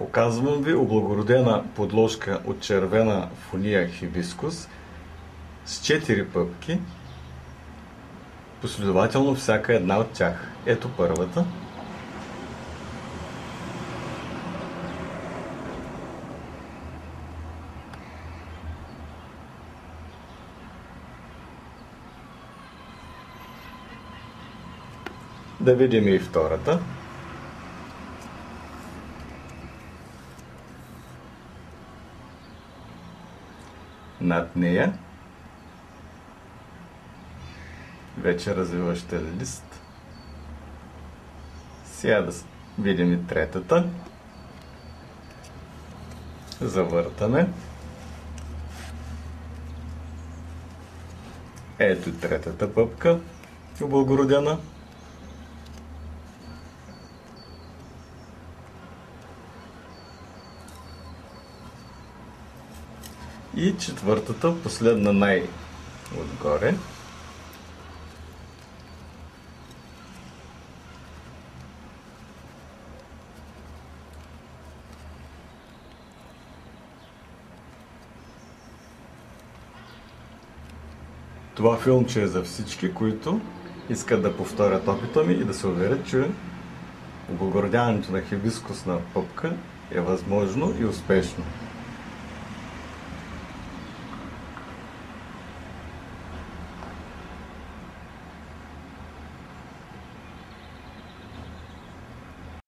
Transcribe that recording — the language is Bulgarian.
Показвам ви облагородена подложка от червена фуния хибискус с 4 пъпки, последователно всяка една от тях. Ето първата. Да видим и втората. Над нея вече развиваща лист. Сега да видим и третата. Завъртаме. Ето третата пъпка, облагородена. И четвъртата, последна най-отгоре. Това филмче е за всички, които искат да повторят опита ми и да се уверят, че облагородяването на хибискусна пъпка е възможно и успешно.